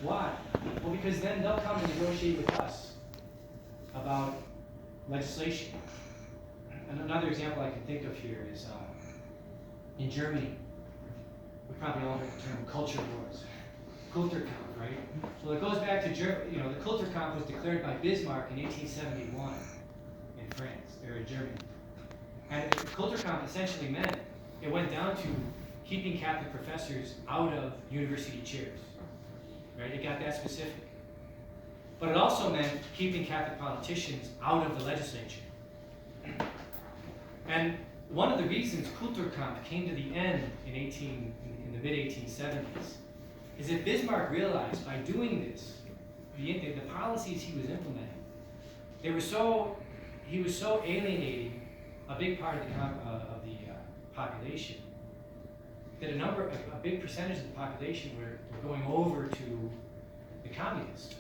Why? Well, because then they'll come and negotiate with us about legislation. And another example I can think of here is in Germany. We probably all heard the term culture wars, Kulturkampf, right? Well, it goes back to Germany. You know, the Kulturkampf was declared by Bismarck in 1871 in France, or in Germany. And the Kulturkampf essentially meant it went down to keeping Catholic professors out of university chairs, right? It got that specific. But it also meant keeping Catholic politicians out of the legislature. And one of the reasons Kulturkampf came to the end in the mid-1870s is that Bismarck realized by doing this, the policies he was implementing, he was so alienating a big part of the population that a big percentage of the population were going over to the communists.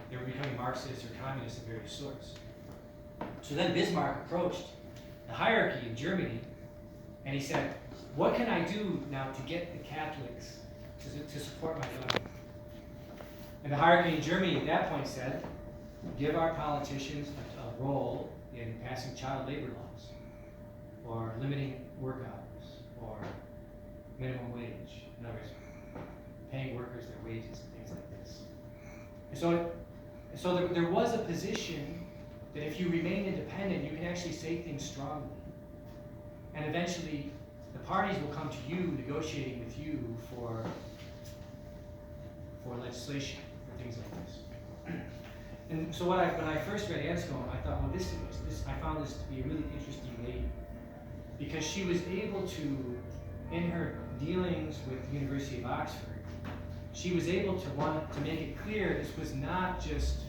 They were becoming Marxists or communists of various sorts. So then Bismarck approached the hierarchy in Germany, and he said, what can I do now to get the Catholics to support my government? And the hierarchy in Germany at that point said, give our politicians a role in passing child labor laws, or limiting work hours, or minimum wage. In other words, paying workers their wages and things like this. And so there was a position that if you remain independent, you can actually say things strongly. And eventually, the parties will come to you, negotiating with you for legislation, for things like this. And so when I first read Anscombe, I thought, well, I found this to be a really interesting lady, because she was able to, in her dealings with the University of Oxford, she was able to make it clear this was not just,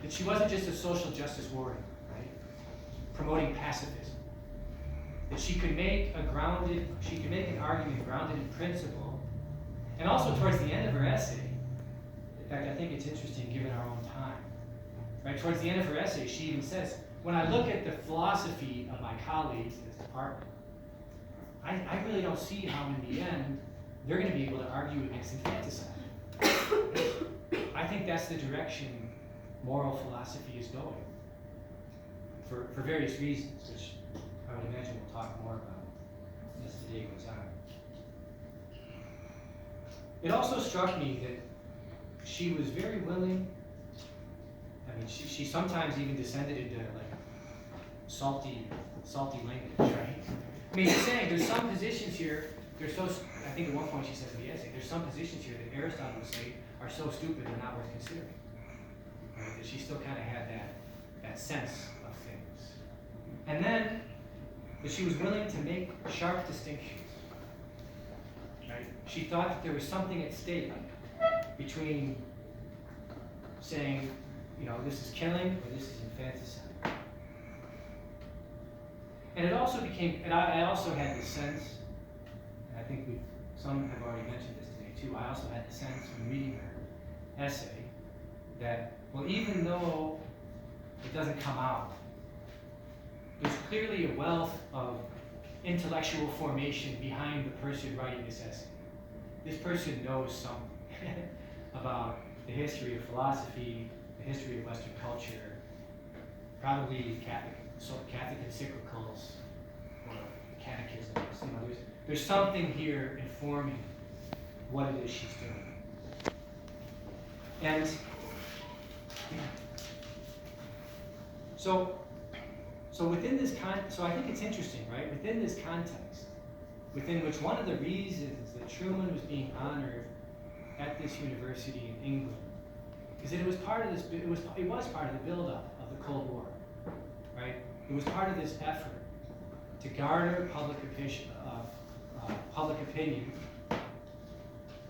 that she wasn't just a social justice warrior, right? Promoting pacifism. That she could make an argument grounded in principle. And also towards the end of her essay, in fact, I think it's interesting given our own time, right? Towards the end of her essay, she even says, when I look at the philosophy of my colleagues in this department, I really don't see how in the end they're going to be able to argue against infanticide. I think that's the direction moral philosophy is going, for various reasons, which I would imagine we'll talk more about as the day goes on. It also struck me that she was very willing. I mean, she sometimes even descended into like salty language, right? I mean, she's saying there's some positions here, I think at one point she says in the essay, there's some positions here that Aristotle would say are so stupid they're not worth considering. Right? That she still kind of had that sense of things. And then that she was willing to make sharp distinctions. Right? She thought that there was something at stake between saying, this is killing or this is infanticide. And it also became, and I also had the sense, and I think some have already mentioned this today too, I also had the sense when reading her essay that, well, even though it doesn't come out, there's clearly a wealth of intellectual formation behind the person writing this essay. This person knows something about the history of philosophy, the history of Western culture, probably Catholic encyclicals or catechisms. There's something here informing what it is she's doing. And so within this so I think it's interesting, right? Within this context, within which one of the reasons that Truman was being honored at this university in England is that it was part of this. It was part of the buildup of the Cold War, right? It was part of this effort to garner public opinion,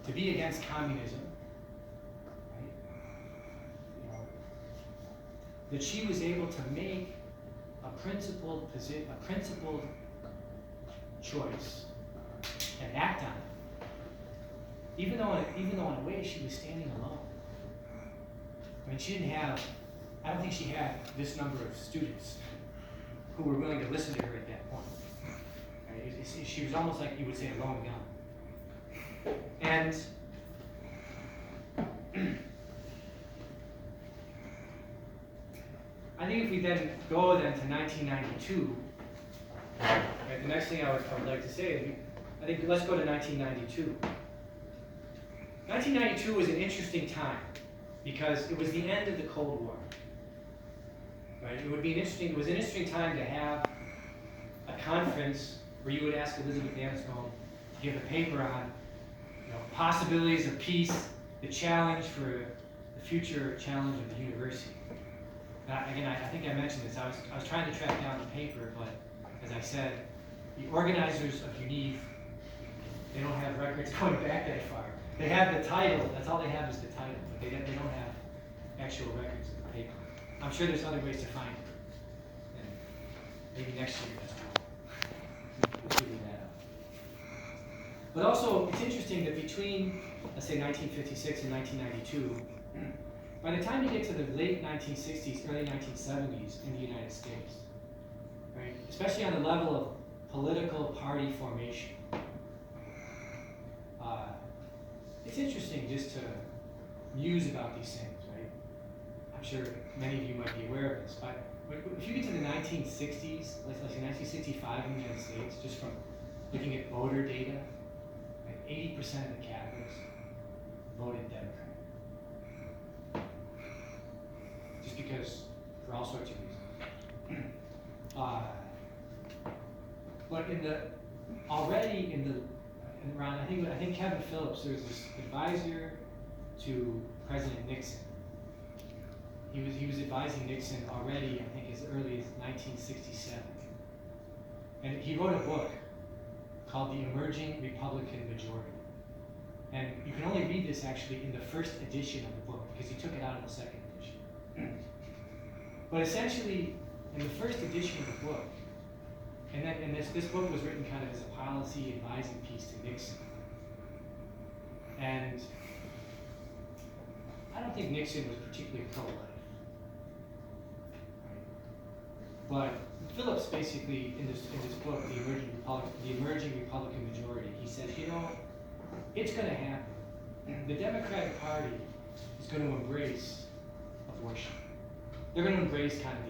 to be against communism, right? That she was able to make a principled choice and act on it, even though in a way she was standing alone. I mean, I don't think she had this number of students who were willing to listen to her at that point. Right? She was almost like you would say a lone gun. And think if we then go then to 1992, right, the next thing I would like to say, I think let's go to 1992. 1992 was an interesting time because it was the end of the Cold War. Right? It was an interesting time to have a conference where you would ask Elizabeth Anscombe to give a paper on, possibilities of peace, the challenge for the future challenge of the university. Again, I think I mentioned this. I was trying to track down the paper, but as I said, the organizers of UNIV, they don't have records going back that far. They have the title. That's all they have is the title, but they don't have actual records of the paper. I'm sure there's other ways to find it. And maybe next year we'll figure that out. But also, it's interesting that between, let's say, 1956 and 1992, by the time you get to the late 1960s, early 1970s in the United States, right, especially on the level of political party formation, it's interesting just to muse about these things, right? I'm sure many of you might be aware of this, but if you get to the 1960s, let's say 1965 in the United States, just from looking at voter data, right, 80% of the Catholics voted Democrat. Just because, for all sorts of reasons. But around, I think Kevin Phillips, there was this advisor to President Nixon. He was advising Nixon already, I think, as early as 1967. And he wrote a book called The Emerging Republican Majority. And you can only read this actually in the first edition of the book because he took it out in the second edition. But essentially, in the first edition of the book, and this book was written kind of as a policy advising piece to Nixon. And I don't think Nixon was particularly pro-life. Right? But Phillips basically, in this book, The Emerging Republican Majority, he said, it's going to happen. The Democratic Party is going to embrace abortion. They're going to embrace kind of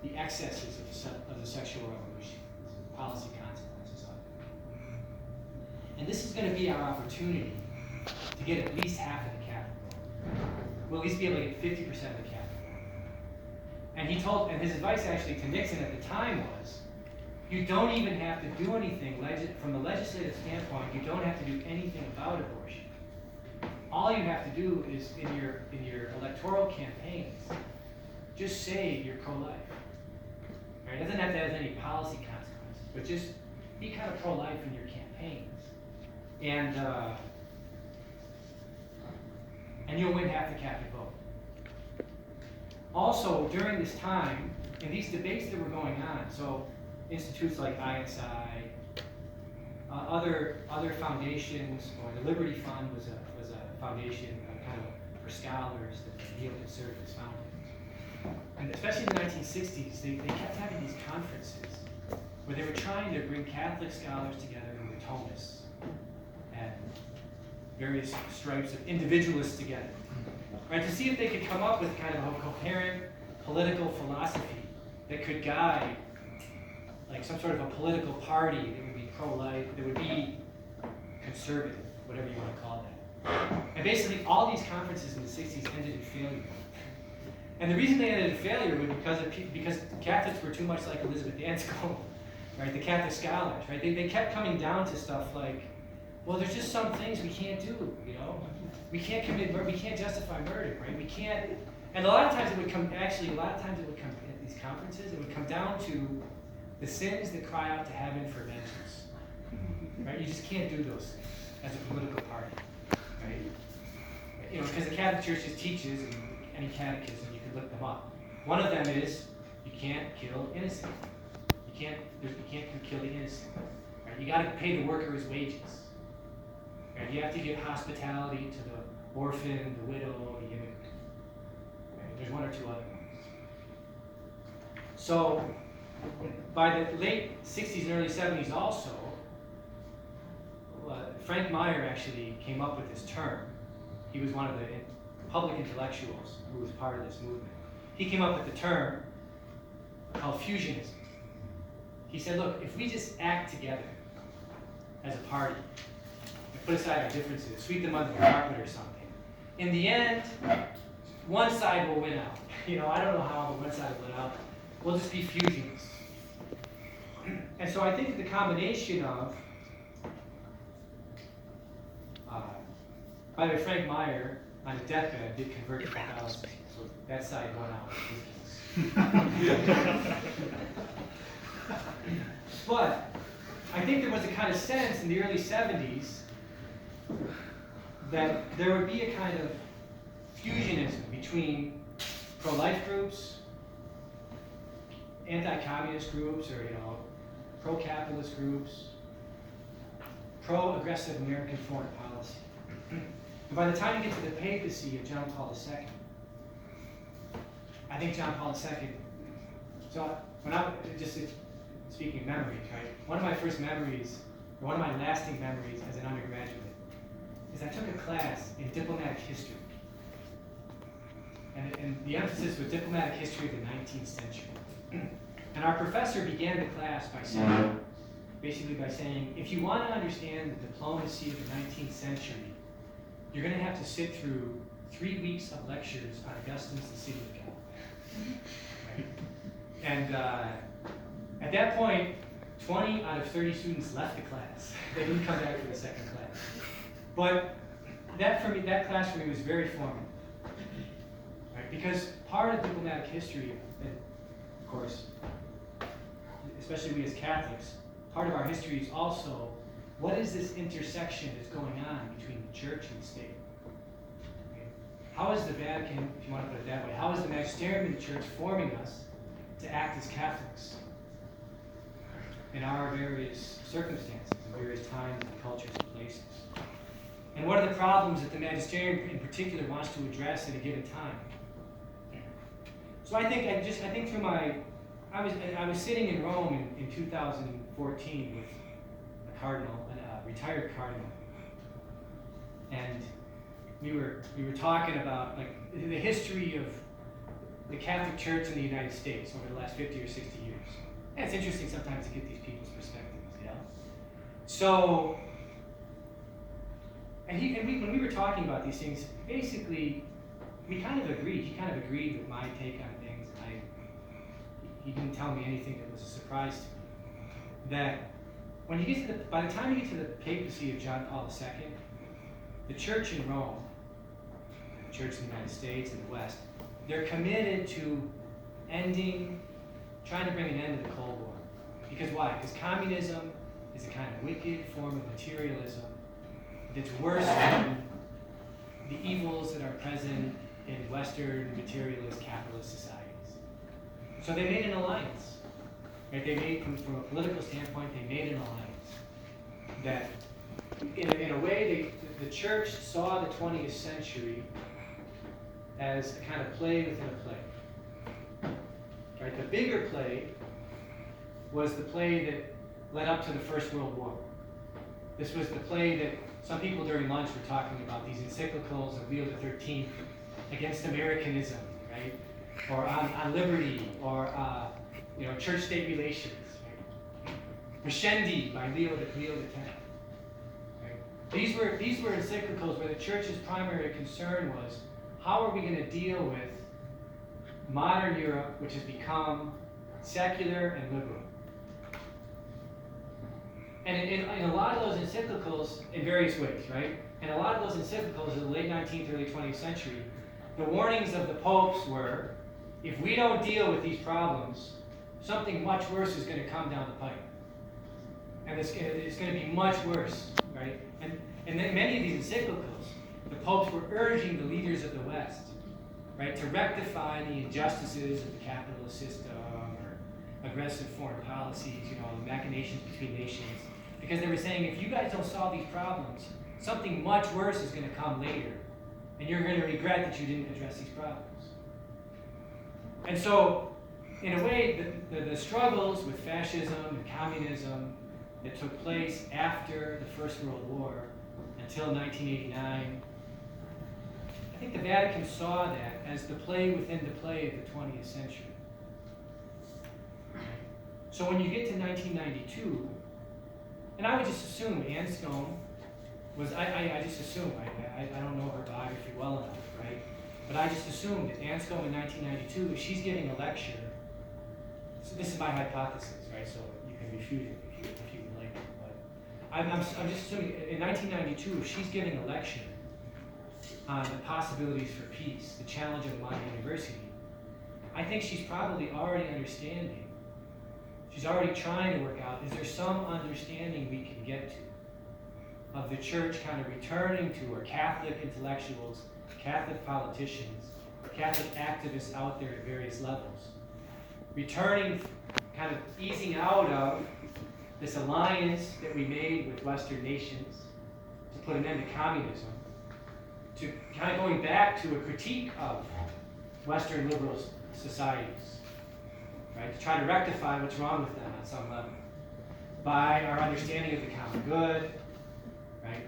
the excesses of the sexual revolution, policy consequences of it. And this is going to be our opportunity to get at least half of the capital vote. We'll at least be able to get 50% of the capital vote. And his advice actually to Nixon at the time was, you don't even have to do anything from the legislative standpoint. You don't have to do anything about abortion. All you have to do is in your electoral campaigns, just say you're pro-life. Right? It doesn't have to have any policy consequences, but just be kind of pro-life in your campaigns, and you'll win half the Catholic vote. Also, during this time, in these debates that were going on, so institutes like ISI, other foundations, or the Liberty Fund was a foundation kind of for scholars that the neoconservatives founded. And especially in the 1960s, they kept having these conferences where they were trying to bring Catholic scholars together who were Thomists and various stripes of individualists together, right, to see if they could come up with kind of a coherent political philosophy that could guide, like some sort of a political party that would be pro-life, that would be conservative, whatever you want to call that. And basically, all these conferences in the 60s ended in failure. And the reason they ended in failure was because Catholics were too much like Elizabeth Anscombe, right? The Catholic scholars, right? They kept coming down to stuff like, well, there's just some things we can't do, We can't commit murder, we can't justify murder, right? We can't, and a lot of times it would come at these conferences, it would come down to the sins that cry out to heaven for vengeance, right? You just can't do those things as a political party, right? Because the Catholic Church just teaches, and any catechism, you can look them up. One of them is, you can't kill innocent. You can't kill the innocent. Right? You got to pay the worker his wages. Right? You have to give hospitality to the orphan, the widow, the immigrant. Right? There's one or two other ones. So, by the late 60s and early 70s also, Frank Meyer actually came up with this term. He was one of the public intellectuals who was part of this movement. He came up with the term called fusionism. He said, look, if we just act together as a party and put aside our differences, sweep them under the carpet or something, in the end, one side will win out. I don't know how, but one side will win out. We'll just be fusionists. And so I think the combination of, by the way, Frank Meyer, on his deathbed, did convert to Catholicism, so that side won out. But I think there was a kind of sense in the early 70s that there would be a kind of fusionism between pro-life groups, anti-communist groups, or pro-capitalist groups, pro-aggressive American foreign policy. And by the time you get to the papacy of John Paul II, I think John Paul II, so when I, just speaking of memories, right, one of my first memories, or one of my lasting memories as an undergraduate, is I took a class in diplomatic history. And the emphasis was diplomatic history of the 19th century. And our professor began the class by saying, if you want to understand the diplomacy of the 19th century, you're going to have to sit through 3 weeks of lectures on Augustine's The City of God. Right? And at that point, 20 out of 30 students left the class. They didn't come back for the second class. But that class for me was very formative. Right? Because part of diplomatic history, and of course, especially we as Catholics, part of our history is also, what is this intersection that's going on between the church and the state? Okay? How is the Vatican, if you want to put it that way, how is the magisterium of the church forming us to act as Catholics in our various circumstances, in various times and cultures and places? And what are the problems that the magisterium in particular wants to address at a given time? So I think through I was sitting in Rome in 2014 with a cardinal, a retired cardinal, and we were talking about like the history of the Catholic Church in the United States over the last 50 or 60 years. And it's interesting sometimes to get these people's perspectives, yeah. So, when we were talking about these things, basically, we kind of agreed. He kind of agreed with my take on things. He didn't tell me anything that was a surprise to me. That when you get to by the time you get to the papacy of John Paul II, the church in Rome, the church in the United States and the West, they're committed to trying to bring an end to the Cold War. Because why? Because communism is a kind of wicked form of materialism that's worse than the evils that are present in Western materialist capitalist societies. So they made an alliance. Right? They made, from a political standpoint, they made an alliance that, in a way, the church saw the 20th century as a kind of play within a play. Right? The bigger play was the play that led up to the First World War. This was the play that some people during lunch were talking about, these encyclicals of Leo XIII against Americanism, right? Or on liberty, or church-state relations. Right? Pascendi by Leo X. Right? These were encyclicals where the church's primary concern was, how are we going to deal with modern Europe, which has become secular and liberal? And in a lot of those encyclicals, in various ways, right? And a lot of those encyclicals in the late 19th, early 20th century, the warnings of the popes were, if we don't deal with these problems, something much worse is going to come down the pipe. And it's going to be much worse, right? And then many of these encyclicals, the popes were urging the leaders of the West, right, to rectify the injustices of the capitalist system, or aggressive foreign policies, the machinations between nations. Because they were saying, if you guys don't solve these problems, something much worse is going to come later. And you're going to regret that you didn't address these problems. And so, in a way, the struggles with fascism and communism that took place after the First World War until 1989, I think the Vatican saw that as the play within the play of the 20th century. So when you get to 1992, and I would just assume Anscombe was, I just assume, I don't know her biography well enough, right? But I just assumed that Anscombe in 1992, if she's giving a lecture, so this is my hypothesis, right? So you can refute it if you would like it. But I'm just assuming in 1992, if she's giving a lecture on the possibilities for peace, the challenge of modern university, I think she's probably already understanding. She's already trying to work out, is there some understanding we can get to of the church kind of returning to, or Catholic intellectuals, Catholic politicians, Catholic activists out there at various levels, returning, kind of easing out of this alliance that we made with Western nations to put an end to communism, to kind of going back to a critique of Western liberal societies, right? To try to rectify what's wrong with them on some level by our understanding of the common good, right?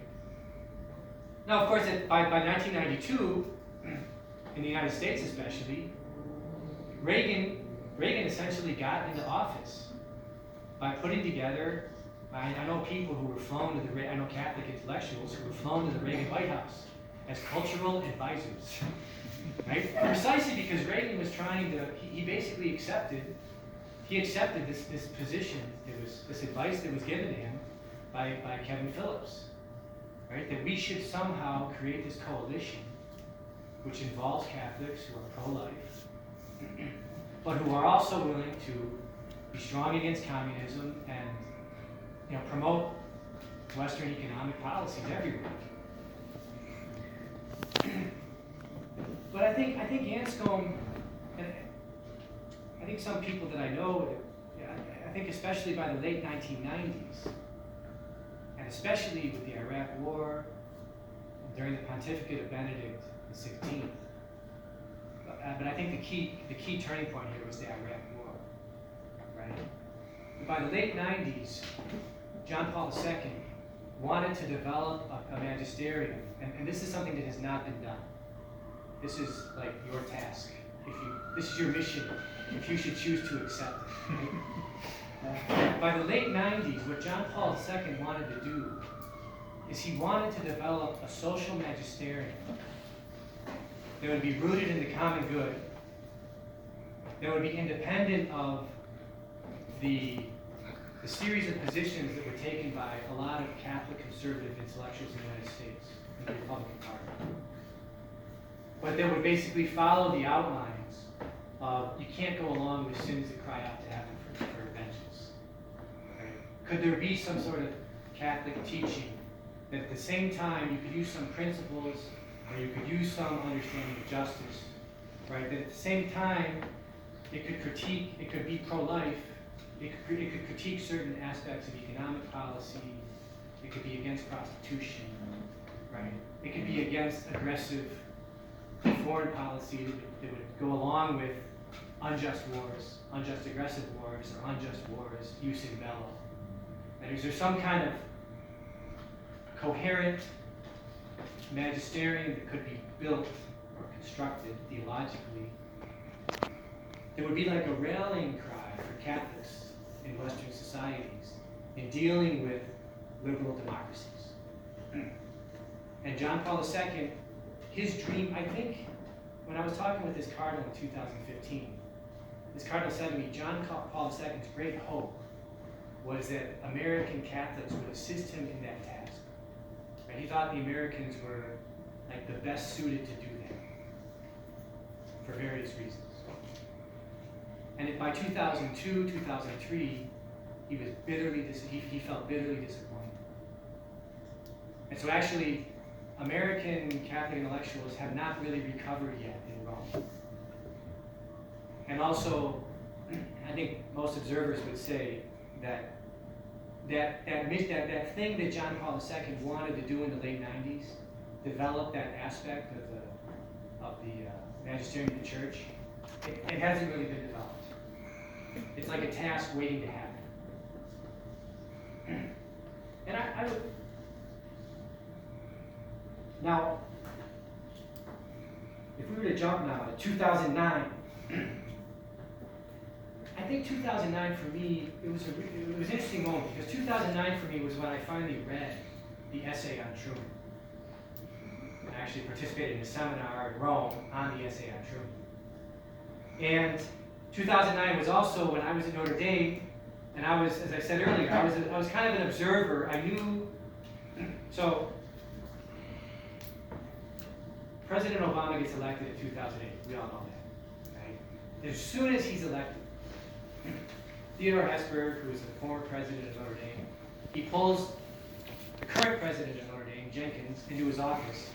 Now, of course, by 1992, in the United States especially, Reagan essentially got into office by putting together, I know people who were flown to I know Catholic intellectuals who were flown to the Reagan White House as cultural advisors, right? Precisely because Reagan was trying to, he basically accepted this position, this advice that was given to him by Kevin Phillips, right? That we should somehow create this coalition which involves Catholics who are pro-life, but who are also willing to be strong against communism and promote Western economic policies everywhere. But I think Anscombe, and I think some people that I know, I think especially by the late 1990s, and especially with the Iraq War, during the pontificate of Benedict XVI, but I think the key turning point here was the Iraq War, right? By the late 90s, John Paul II wanted to develop a magisterium, and this is something that has not been done. This is like your task. This is your mission, if you should choose to accept it. Right? By the late 90s, what John Paul II wanted to do is he wanted to develop a social magisterium that would be rooted in the common good, that would be independent of the series of positions that were taken by a lot of Catholic conservative intellectuals in the United States, in the Republican Party. But that would basically follow the outlines of you can't go along with sins that cry out to heaven for vengeance. Right? Could there be some sort of Catholic teaching that at the same time you could use some principles or you could use some understanding of justice, right? That at the same time it could be pro-life, it could critique certain aspects of economic policy, it could be against prostitution, right? It could be against aggressive foreign policy that would go along with unjust wars, unjust aggressive wars, or unjust wars, jus in bello. And is there some kind of coherent magisterium that could be built or constructed theologically that would be like a rallying cry for Catholics in Western societies in dealing with liberal democracies? And John Paul II, his dream, I think, when I was talking with this cardinal in 2015, this cardinal said to me, John Paul II's great hope was that American Catholics would assist him in that task. Right? He thought the Americans were like the best suited to do that for various reasons. And by 2002, 2003, he was he felt bitterly disappointed. And so actually, American Catholic intellectuals have not really recovered yet in Rome. And also, I think most observers would say that thing that John Paul II wanted to do in the late 90s, develop that aspect of the magisterium of the church, it hasn't really been developed. It's like a task waiting to happen. And I would... Now, if we were to jump now to 2009, I think 2009 for me, it was an interesting moment, because 2009 for me was when I finally read the essay on Truman. I actually participated in a seminar in Rome on the essay on Truman. And 2009 was also when I was at Notre Dame, and I was, as I said earlier, I was kind of an observer. I knew, so President Obama gets elected in 2008. We all know that, right? As soon as he's elected, Theodore Hesburgh, who is the former president of Notre Dame, he pulls the current president of Notre Dame, Jenkins, into his office,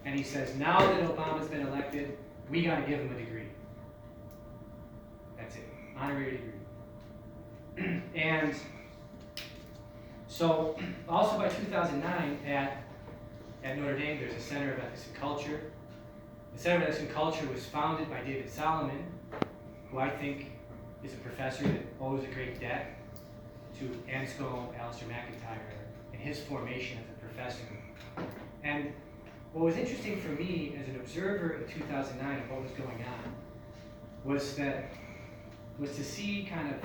and he says, now that Obama's been elected, we got to give him a degree. That's it, honorary degree. And so, also by 2009, at Notre Dame, there's a Center of Ethics and Culture. The Center of Ethics and Culture was founded by David Solomon, who I think is a professor that owes a great debt to Anscombe, Alistair McIntyre, and his formation as a professor. And what was interesting for me as an observer in 2009 of what was going on was to see kind of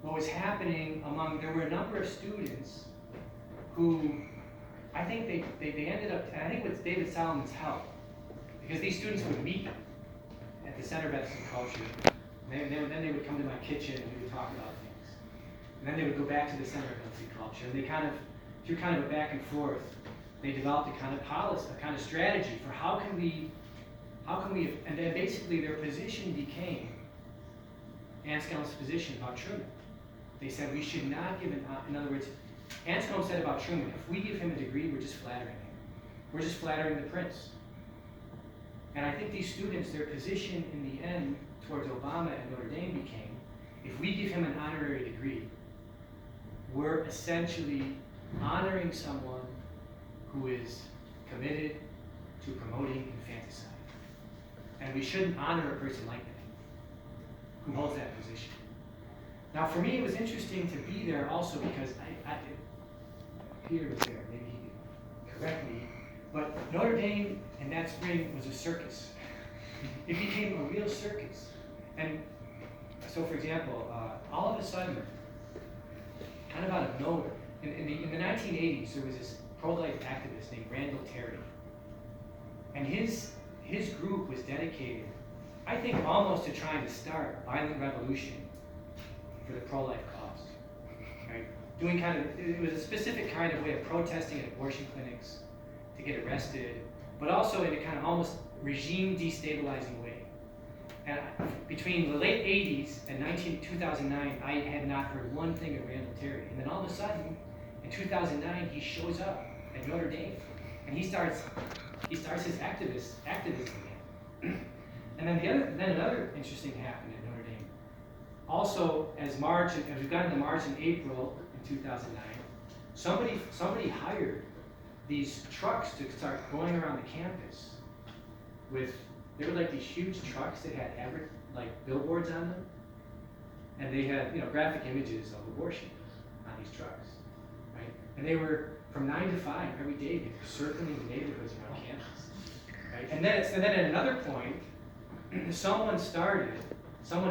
what was happening among, there were a number of students who I think they ended up, I think with David Solomon's help, because these students would meet at the Center of Ethics and Culture. Then they would come to my kitchen and we would talk about things. And then they would go back to the Center of Ethics and Culture. And they kind of, through kind of a back and forth, they developed a kind of policy, a kind of strategy for how can we, and then basically their position became Anscombe's position about Truman. They said we should not give an, in other words, Anscombe said about Truman, if we give him a degree, we're just flattering him. We're just flattering the prince. And I think these students, their position in the end towards Obama and Notre Dame became, if we give him an honorary degree, we're essentially honoring someone who is committed to promoting infanticide. And we shouldn't honor a person like that, who holds that position. Now for me, it was interesting to be there also because Peter was there, maybe he could correct me, but Notre Dame in that spring was a circus. It became a real circus. And so for example, all of a sudden, kind of out of nowhere, in the 1980s, there was this pro-life activist named Randall Terry. And his group was dedicated, I think, almost to trying to start a violent revolution for the pro-life cause. Right? Doing kind of, it was a specific kind of way of protesting at abortion clinics to get arrested, but also in a kind of almost regime destabilizing way. And between the late 80s and 2009, I had not heard one thing of Randall Terry. And then all of a sudden, in 2009, he shows up at Notre Dame, and he starts his activism again. And then another interesting happened at Notre Dame. Also, as we got into March and April in 2009, somebody hired these trucks to start going around the campus with, they were like these huge trucks that had like billboards on them, and they had graphic images of abortion on these trucks, right? And they were from 9 to 5 every day, they were circling the neighborhoods around campus, right? And then at another point, someone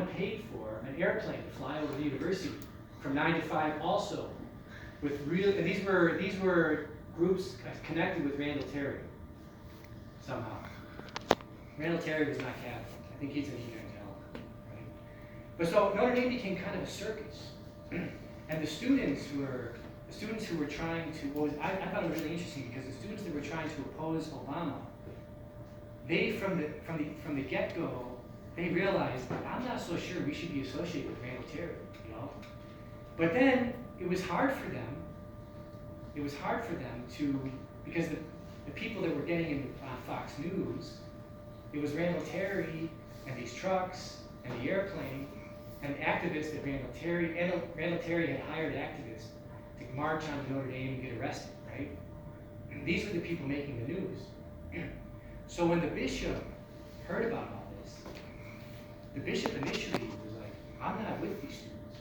paid for an airplane to fly over the university from 9 to 5 also, with and these were groups connected with Randall Terry somehow. Randall Terry was not Catholic. I think he's an evangelical, right? But so Notre Dame became kind of a circus, and the students who were trying to, I thought it was really interesting because the students that were trying to oppose Obama, they from the get-go, they realized, I'm not so sure we should be associated with Randall Terry, But then it was hard for them. It was hard for them to, because the people that were getting in on Fox News, it was Randall Terry and these trucks and the airplane and activists that Randall Terry had hired activists to march on Notre Dame and get arrested, right? And these were the people making the news. So when the bishop heard about all this, the bishop initially was like, I'm not with these students,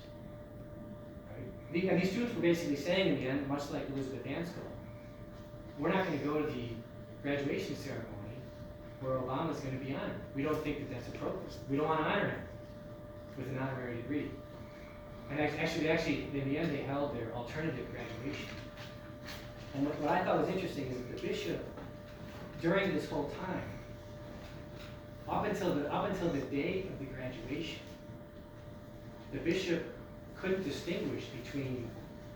right? And these students were basically saying in the end, much like Elizabeth Anscombe, we're not going to go to the graduation ceremony where Obama's going to be honored. We don't think that that's appropriate. We don't want to honor him with an honorary degree. And actually, in the end, they held their alternative graduation. And what I thought was interesting is that the bishop, during this whole time, up until the day of the graduation, the bishop couldn't distinguish between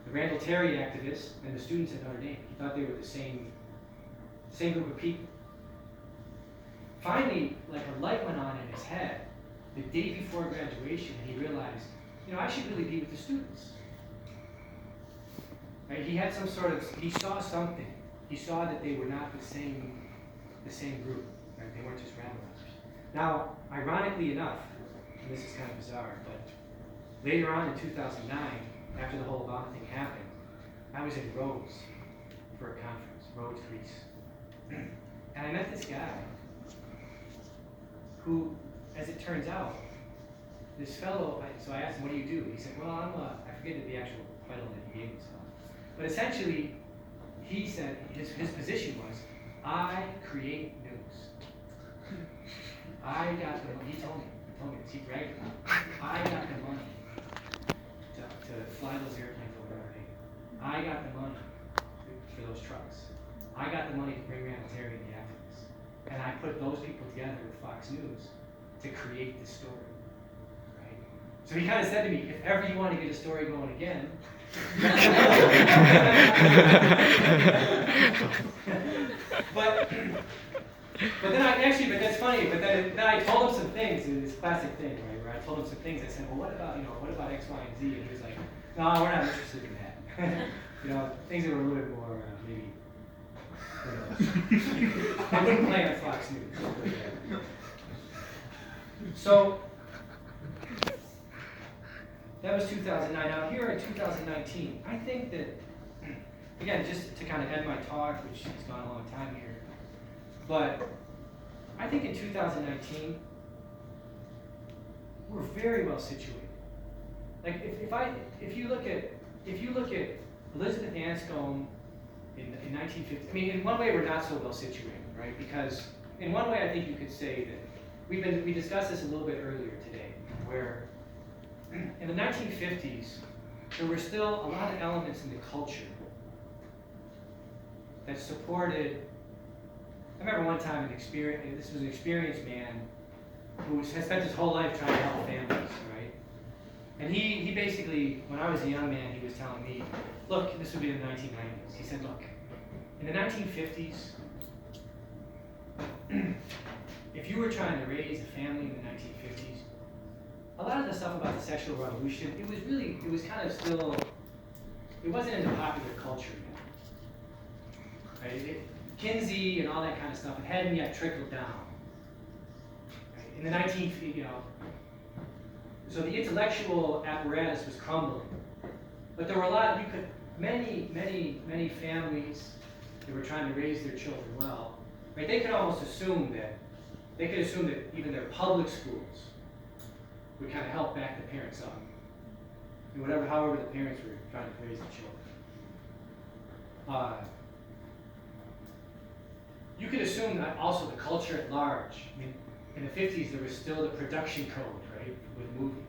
the Randall Terry activists and the students at Notre Dame. He thought they were the same group of people. Finally, like a light went on in his head the day before graduation, and he realized, I should really be with the students. Right? He had he saw something. He saw that they were not the same group. Right? They weren't just randomizers. Now, ironically enough, and this is kind of bizarre, but later on in 2009, after the whole Obama thing happened, I was in Rhodes for a conference, Rhodes, Greece. And I met this guy who, as it turns out, this fellow, so I asked him, what do you do? He said, well, I forget the actual title that he gave himself. But essentially, he said, his position was, I create news. He told me this, he bragged about it. I got the money to fly those airplanes over our name. I got the money for those trucks. I got the money to bring Randall Terry and the activists. And I put those people together with Fox News to create this story. Right? So he kind of said to me, if ever you want to get a story going again, but that's funny, but then I told him some things, and this classic thing, right, where I told him some things. I said, well, what about X, Y, and Z? And he was like, no, we're not interested in that. Things that were a little bit more, maybe, I wouldn't play on Fox News. So, that was 2009. Now, here in 2019, I think that, again, just to kind of end my talk, which has gone a long time here, but I think in 2019, we're very well situated. Like, if you look at Elizabeth Anscombe in 1950, I mean, in one way we're not so well situated, right? Because in one way I think you could say that we discussed this a little bit earlier today, where in the 1950s, there were still a lot of elements in the culture that supported. I remember one time this was an experienced man who has spent his whole life trying to help families, right? And he basically, when I was a young man, he was telling me, look, this would be in the 1990s. He said, look, in the 1950s, if you were trying to raise a family in the 1950s, a lot of the stuff about the sexual revolution, it was kind of still, it wasn't in the popular culture yet. Right? Kinsey and all that kind of stuff, it hadn't yet trickled down. Right? In the 1950s, so the intellectual apparatus was crumbling. But there were many families that were trying to raise their children well. Right? They could almost assume that even their public schools would kind of help back the parents up. And however the parents were trying to raise the children. You could assume that also the culture at large. I mean, in the 50s, there was still the production code, right, with movies.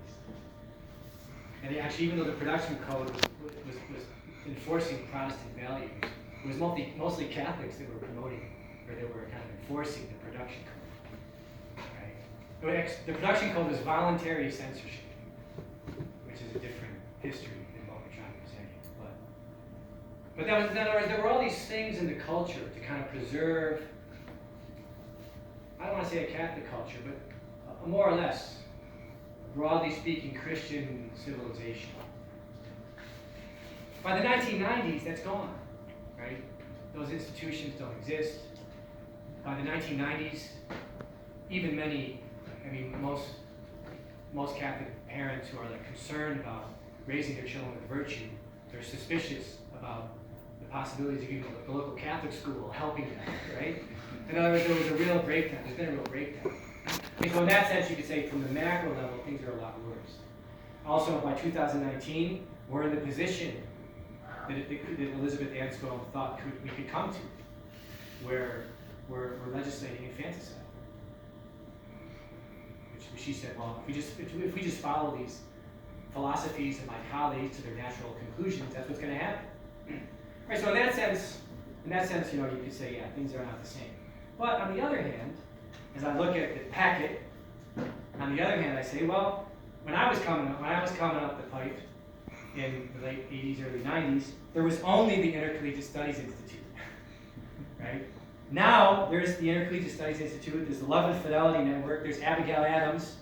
And actually, even though the production code was enforcing Protestant values, it was mostly Catholics that were promoting, or that were kind of enforcing the production code. Right? The production code was voluntary censorship, which is a different history than what we're trying to present here. But that was, in other words, there were all these things in the culture to kind of preserve, I don't want to say a Catholic culture, but a more or less, broadly speaking, Christian civilization. By the 1990s, that's gone, right? Those institutions don't exist. By the 1990s, even most Catholic parents who are concerned about raising their children with virtue, they're suspicious about the possibilities of even the local Catholic school helping them, right? In other words, there was a real breakdown. There's been a real breakdown. And so in that sense, you could say from the macro level, things are a lot worse. Also, by 2019, we're in the position that Elizabeth Anscombe thought we could come to, where we're legislating infanticide. Which she said, well, if we just follow philosophies of my colleagues to their natural conclusions, that's what's going to happen. Right, so in that sense, you know, you could say, yeah, things are not the same. But on the other hand, as I look at the packet, on the other hand, I say, well, when I was coming up the pipe in the late 80s, early 90s, there was only the Intercollegiate Studies Institute, right? Now, there's the Intercollegiate Studies Institute, there's the Love and Fidelity Network, there's Abigail Adams,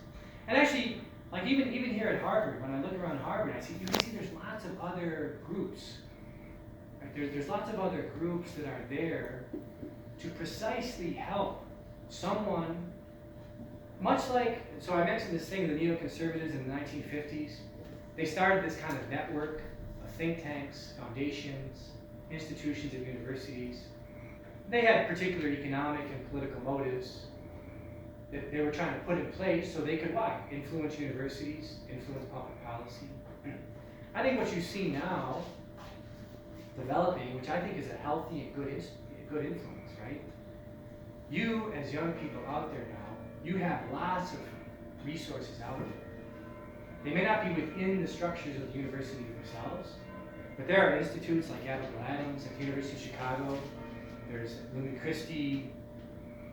and actually, like even here at Harvard, when I look around Harvard, you can see there's lots of other groups. Right? There's lots of other groups that are there to precisely help someone, much like, so I mentioned this thing of the neoconservatives in the 1950s. They started this kind of network of think tanks, foundations, institutions at universities. They had particular economic and political motives that they were trying to put in place so they could, why? Influence universities, influence public policy. I think what you see now developing, which I think is a healthy and good influence, right? You, as young people out there now, you have lots of resources out there. They may not be within the structures of the university themselves, but there are institutes like Abigail Adams at the University of Chicago. There's Lumen Christi.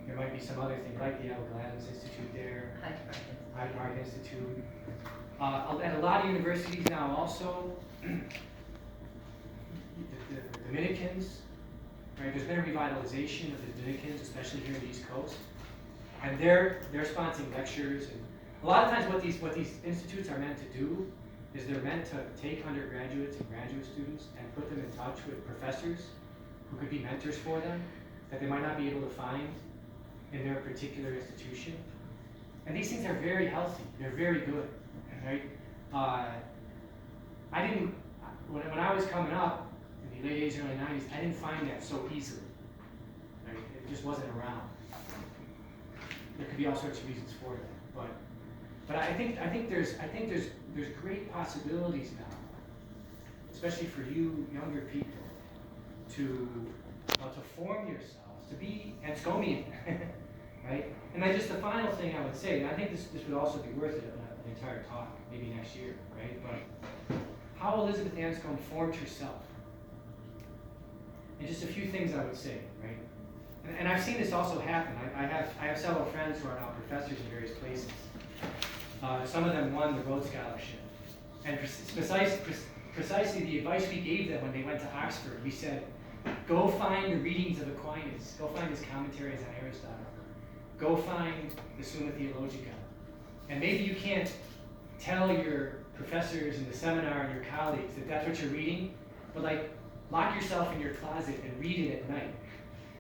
There might be some other thing like the Abigail Adams Institute there. Hyde Park Institute. At a lot of universities now also, the Dominicans, right? There's been a revitalization of the Dominicans, especially here in the East Coast. And they're sponsoring lectures. And a lot of times what these institutes are meant to do is they're meant to take undergraduates and graduate students and put them in touch with professors who could be mentors for them that they might not be able to find in their particular institution. And these things are very healthy. They're very good, right? When I was coming up in the late 80s, early 90s, I didn't find that so easily. Right? It just wasn't around. There could be all sorts of reasons for that, but I think there's great possibilities now, especially for you younger people, to form yourselves, to be Anscombian, right? And then just the final thing I would say, and I think this would also be worth it an entire talk, maybe next year, right? But how Elizabeth Anscombe formed herself, and just a few things I would say, right? And I've seen this also happen. I have several friends who are now professors in various places. Some of them won the Rhodes Scholarship. And precisely the advice we gave them when they went to Oxford, we said, go find the readings of Aquinas, go find his commentaries on Aristotle, go find the Summa Theologica. And maybe you can't tell your professors in the seminar and your colleagues that that's what you're reading, but like lock yourself in your closet and read it at night.